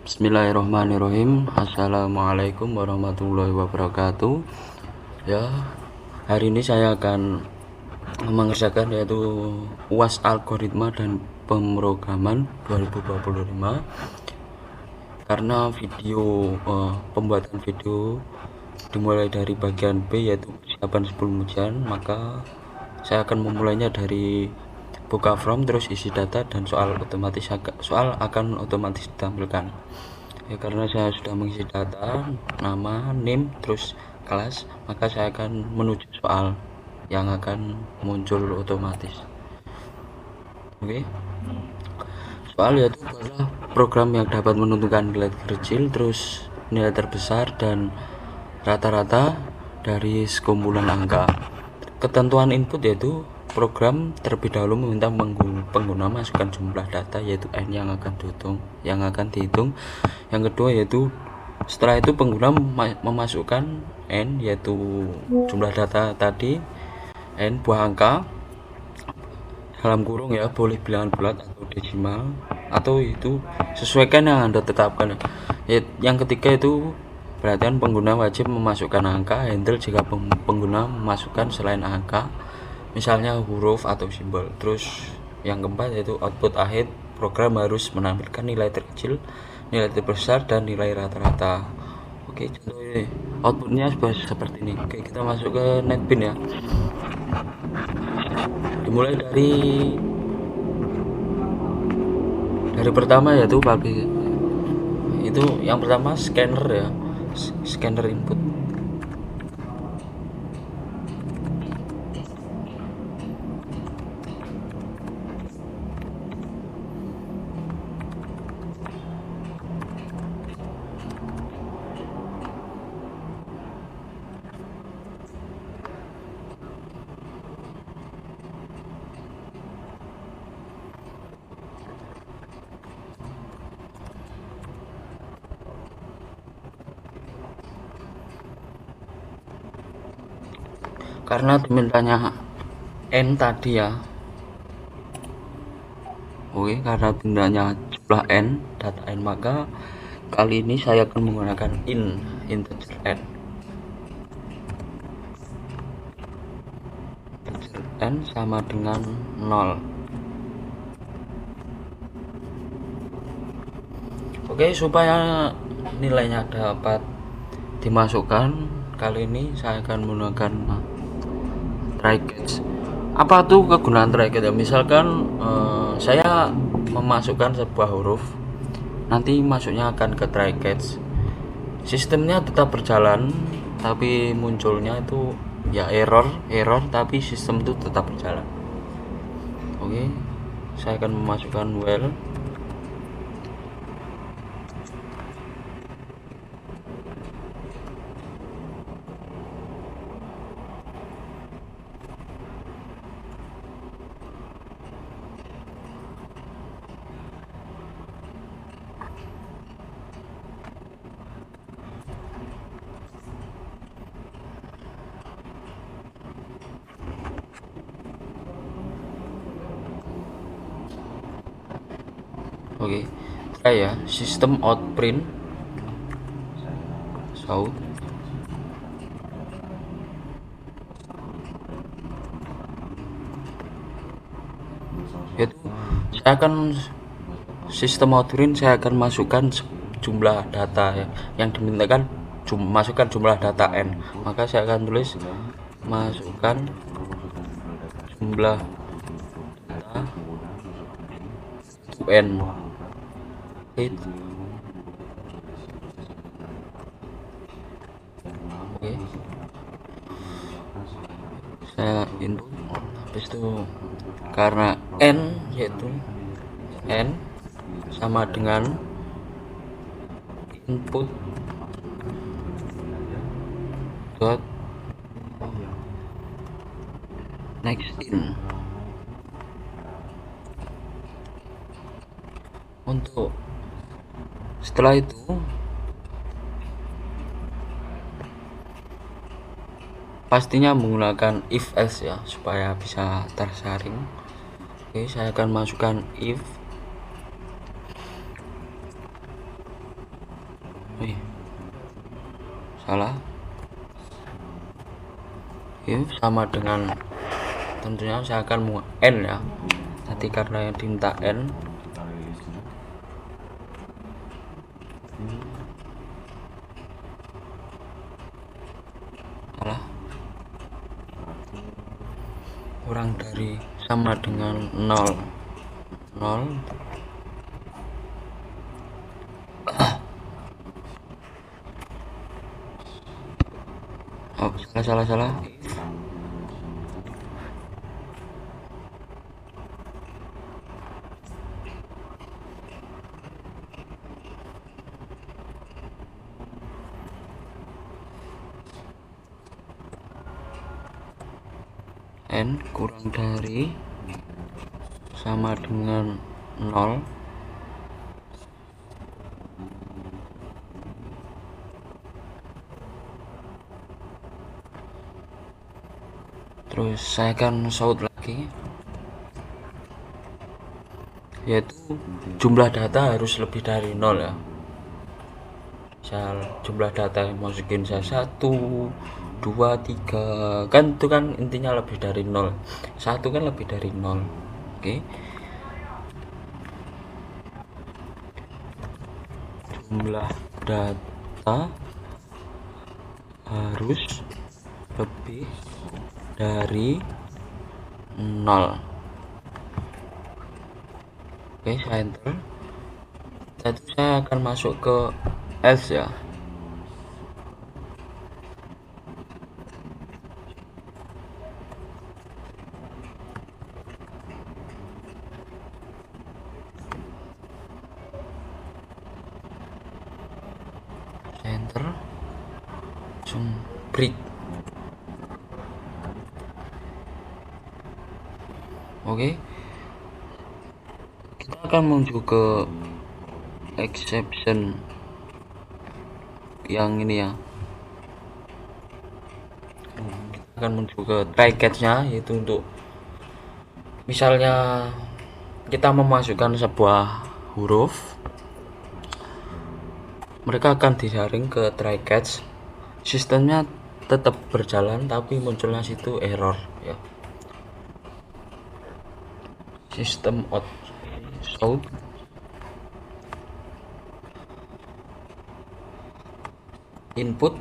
Bismillahirrahmanirrahim. Assalamualaikum warahmatullahi wabarakatuh. Ya, hari ini saya akan mengerjakan yaitu UAS algoritma dan pemrograman 2025. Karena pembuatan video dimulai dari bagian B yaitu persiapan sebelum ujian, maka saya akan memulainya dari buka form, terus isi data, dan soal akan otomatis ditampilkan. Ya, karena saya sudah mengisi data, nama, name, terus kelas, maka saya akan menuju soal yang akan muncul otomatis. Oke. Soal yaitu adalah program yang dapat menentukan nilai terkecil, terus nilai terbesar, dan rata-rata dari sekumpulan angka. Ketentuan input yaitu program terlebih dahulu meminta pengguna masukkan jumlah data yaitu n yang akan dihitung. Yang kedua yaitu setelah itu pengguna memasukkan n yaitu jumlah data tadi, n buah angka dalam kurung ya, boleh bilangan bulat atau desimal, atau itu sesuaikan yang Anda tetapkan. Yang ketiga itu perhatian pengguna wajib memasukkan angka handle jika pengguna memasukkan selain angka, misalnya huruf atau simbol. Terus yang keempat yaitu output akhir program harus menampilkan nilai terkecil, nilai terbesar, dan nilai rata-rata. Oke, contoh ini outputnya seperti ini. Oke, kita masuk ke netbin ya. Dimulai dari pertama yaitu yang pertama scanner ya, scanner input. Karena dimintanya n tadi ya, oke, karena dimintanya jumlah n, data n, maka kali ini saya akan menggunakan integer n. Integer n sama dengan 0. Oke, supaya nilainya dapat dimasukkan, kali ini saya akan menggunakan try catch. Apa tuh kegunaan try catch ya? Misalkan saya memasukkan sebuah huruf, nanti masuknya akan ke try catch. Sistemnya tetap berjalan, tapi munculnya itu ya error, tapi sistem itu tetap berjalan. Oke, saya akan memasukkan well. Oke, try ya, sistem out print out. Itu saya akan sistem out print, saya akan masukkan jumlah data ya, yang dimintakan masukkan jumlah data n, maka saya akan tulis masukkan jumlah data n. Oke, saya input, habis itu karena n yaitu n sama dengan input dot next in. Untuk setelah itu pastinya menggunakan if else ya, supaya bisa tersaring. Oke, saya akan masukkan if Wih, salah. Ini sama dengan, tentunya saya akan mau n ya, tadi karena yang diminta n. Salah. Kurang dari sama dengan 0. 0. Oh, salah. N kurang dari sama dengan 0. Terus saya akan shout lagi, yaitu jumlah data harus lebih dari 0 ya. Misal jumlah data yang masukin saya 1, 2, 3, kan itu kan intinya lebih dari 0. 1 kan lebih dari 0. Oke. Jumlah data harus lebih dari 0. Oke, saya enter. Jadi saya akan masuk ke else ya. Saya enter. Langsung break. Oke. Kita akan menuju ke exception yang ini ya. Kita akan menuju ke try catch-nya, yaitu untuk misalnya kita memasukkan sebuah huruf, mereka akan disaring ke try catch. Sistemnya tetap berjalan tapi munculnya situ error ya. System out show input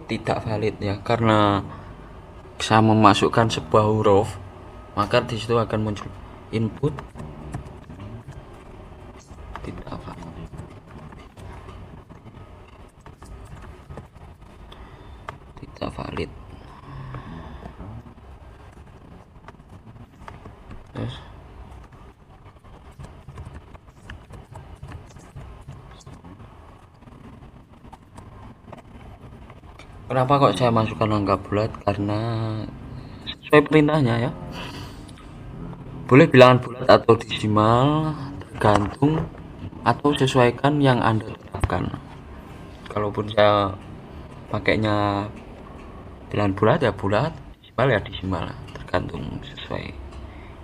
tidak valid ya, karena saya memasukkan sebuah huruf, maka disitu akan muncul input tidak valid. Tidak valid. Terus kenapa kok saya masukkan angka bulat? Karena sesuai perintahnya ya. Boleh bilangan bulat atau desimal, tergantung atau sesuaikan yang Anda tetapkan. Kalaupun saya pakainya bilangan bulat ya bulat, desimal ya desimal, tergantung sesuai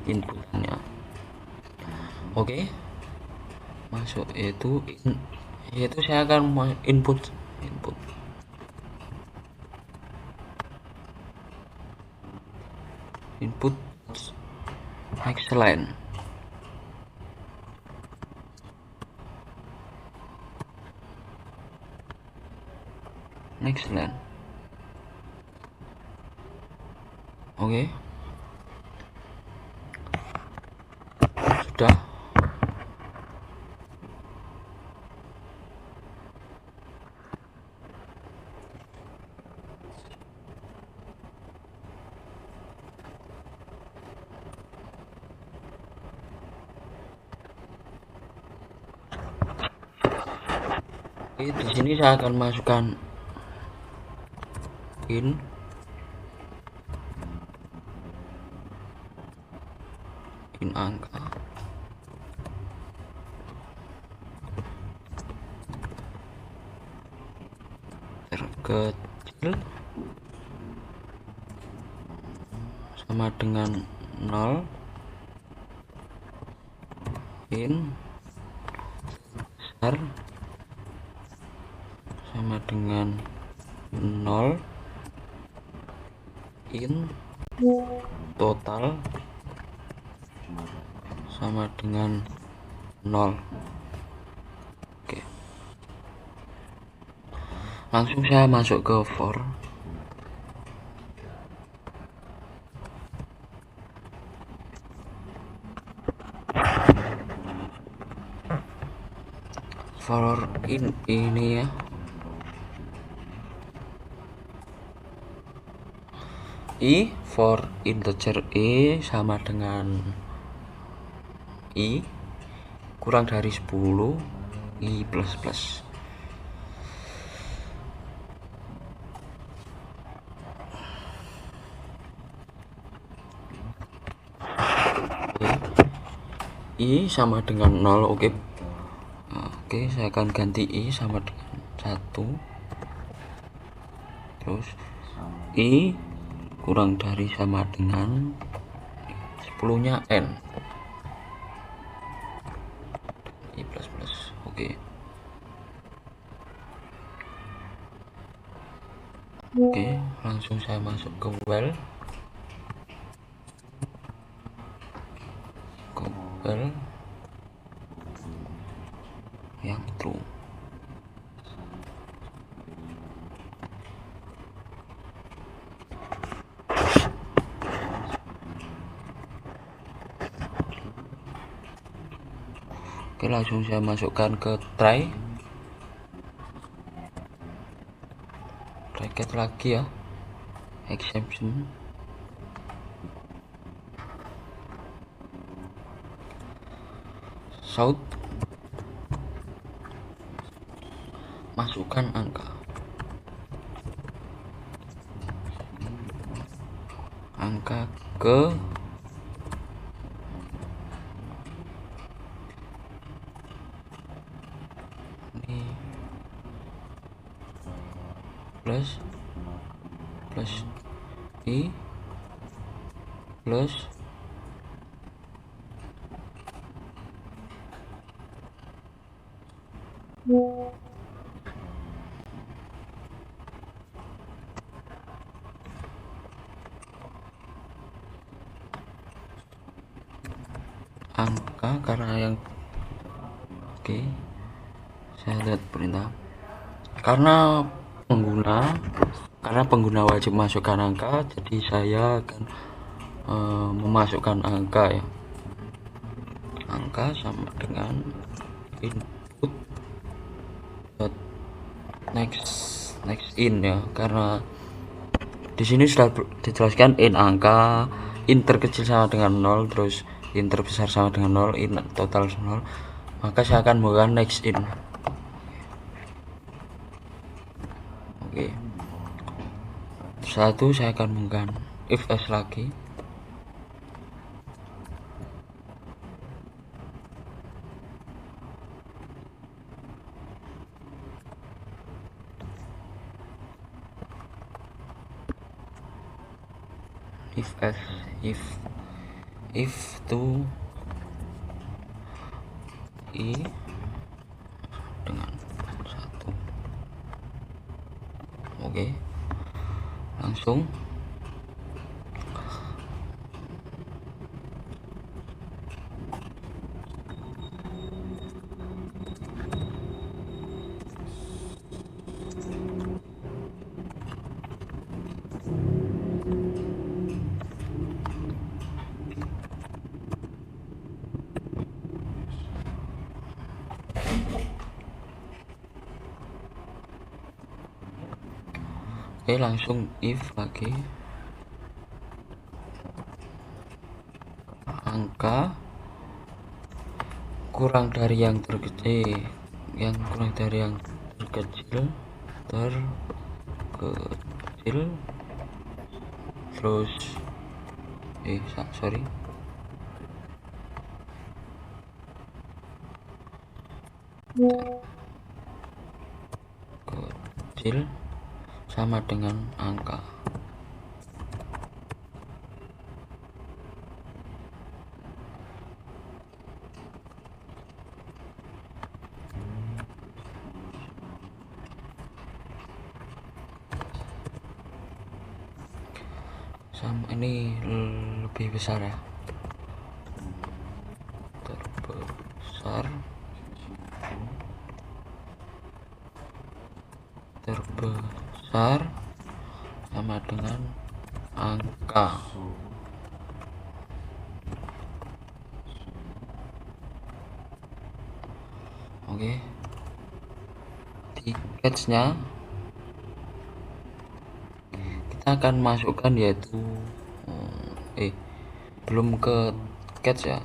inputnya. Oke, masuk yaitu saya akan input next line. Oke. Sudah. Oke, di sini saya akan masukkan in angka. Terkecil sama dengan 0, in besar sama dengan 0 in total sama dengan 0. Oke, langsung saya masuk ke for. For ini ya, for integer sama dengan kurang dari 10 plus plus. Oke. Sama dengan 0. Oke, saya akan ganti sama dengan 1. Terus kurang dari sama dengan 10 nya n plus plus. Oke, langsung saya masuk ke while yang true. Oke, langsung saya masukkan ke try bracket lagi ya, exception. Shout, masukkan angka ke ini plus plus angka karena yang saya lihat perintah karena pengguna wajib masukkan angka, jadi saya akan memasukkan angka ya, angka sama dengan input next in ya, karena di sini sudah dijelaskan in terkecil sama dengan 0, terus in terbesar sama dengan 0, in total 0, maka saya akan menggunakan next in. Oke, setelah itu saya akan menggunakan if else lagi. If to dengan 1. Oke, langsung langsung if lagi angka kurang dari yang terkecil terus kecil sama dengan angka. sama ini lebih besar ya, terbesar sama dengan angka. Oke, di catch-nya kita akan masukkan yaitu belum ke catch ya,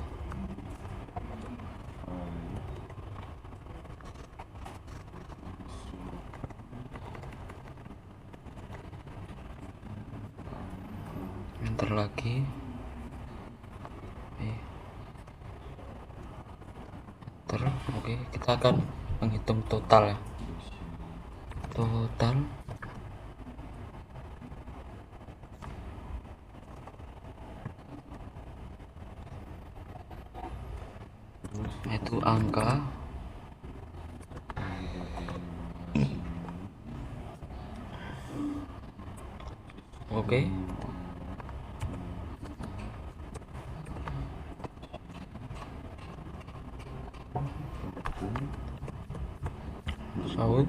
enter lagi, enter. Oke, kita akan menghitung total ya, total itu angka oke. Saud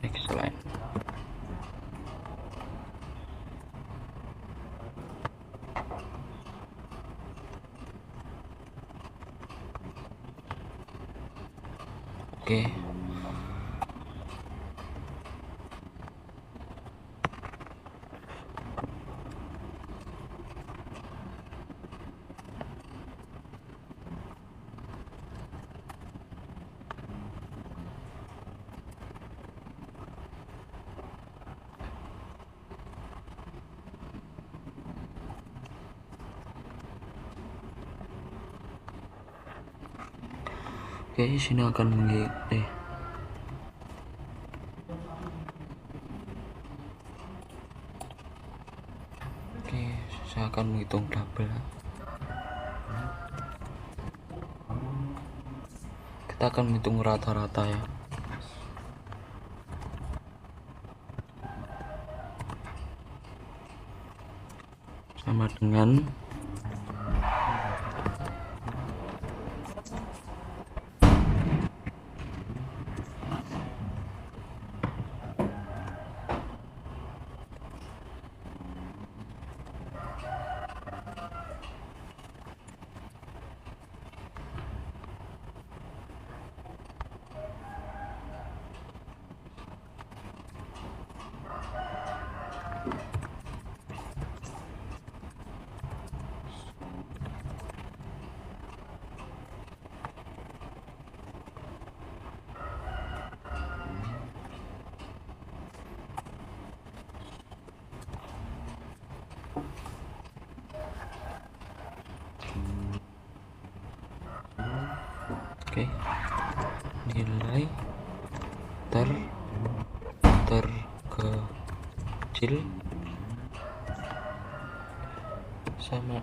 next line. Oke, sini akan saya akan menghitung double. Kita akan menghitung rata-rata ya, sama dengan nilai terkecil sama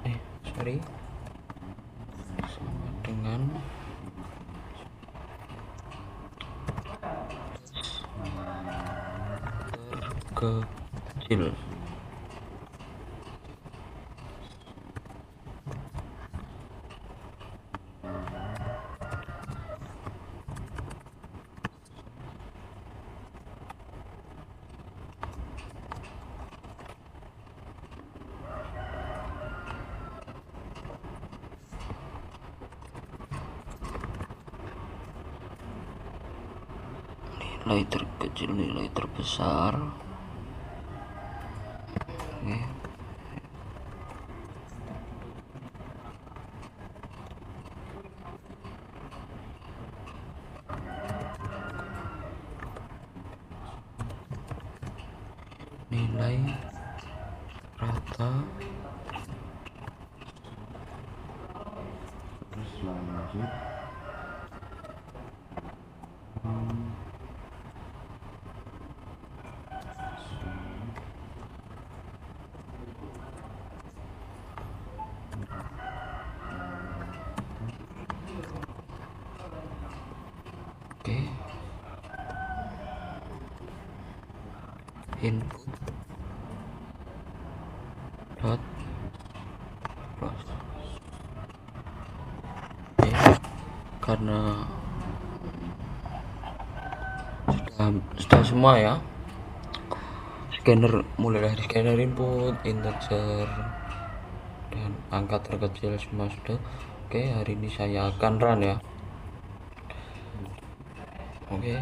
sama dengan terkecil. Nilai terkecil, nilai terbesar. nilai rata terus lanjut oke input dot close. Oke, karena sudah semua ya, scanner mulai dari scanner input, integer, dan angka terkecil semua sudah. Oke, hari ini saya akan run ya. Oke,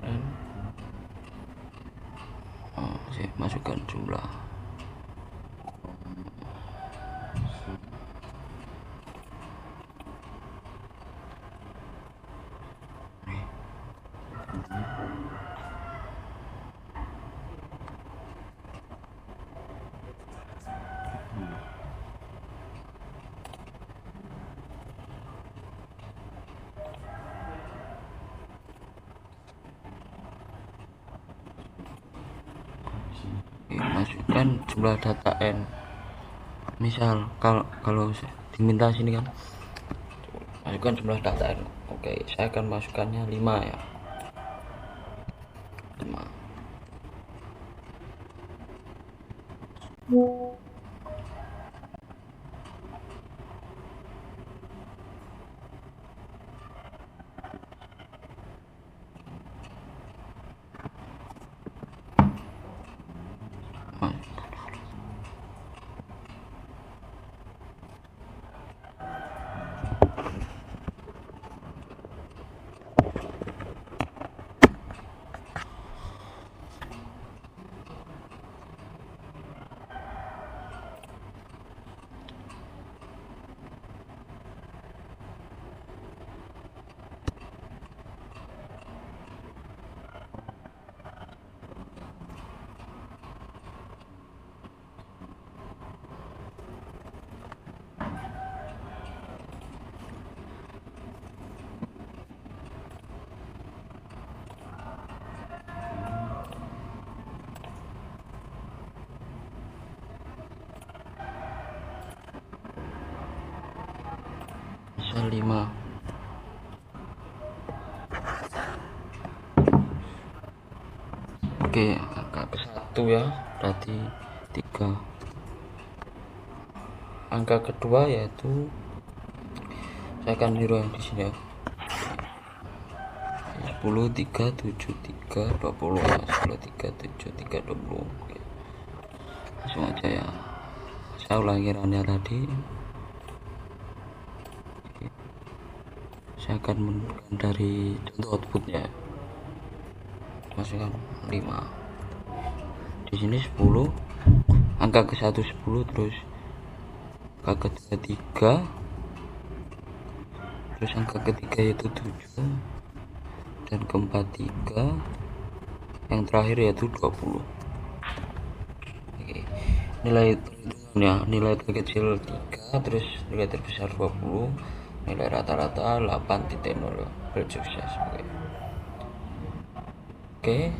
dan saya masukkan jumlah. Masukkan jumlah data n. Misal kalau diminta sini kan masukkan jumlah data n. Oke, saya akan masukkannya 5 ya. 5. Misal 5. Oke, angka ke 1 ya, berarti 3. Angka kedua yaitu saya akan niru yang di sini ya. 10 3 7 3 20 ya. 10 3 7 3 20. Oke. Langsung aja ya. Saya ulangi runnya tadi. Oke. Saya akan menentukan dari contoh outputnya. Masukkan 5. Di sini 10. Angka ke 1 10, terus angka ketiga 3, terus angka ketiga yaitu 7, dan keempat 3, yang terakhir yaitu 20. Oke. Nilai perhitungannya, nilai terkecil 3, terus nilai terbesar 20, nilai rata-rata 8.0. Bersukses. Oke.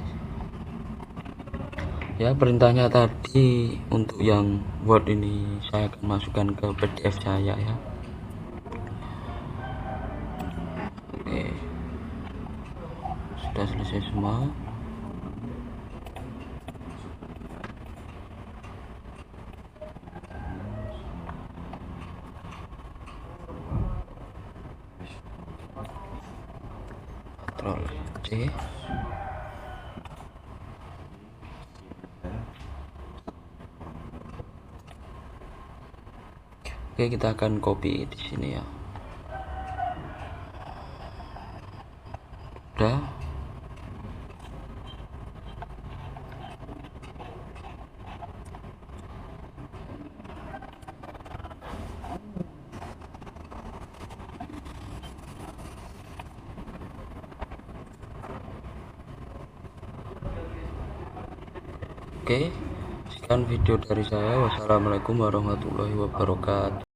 Ya, perintahnya tadi untuk yang Word ini saya akan masukkan ke PDF saya ya. Oke, sudah selesai semua. Ctrl C. Oke, kita akan copy di sini ya. Udah. Oke, sekian video dari saya. Wassalamualaikum warahmatullahi wabarakatuh.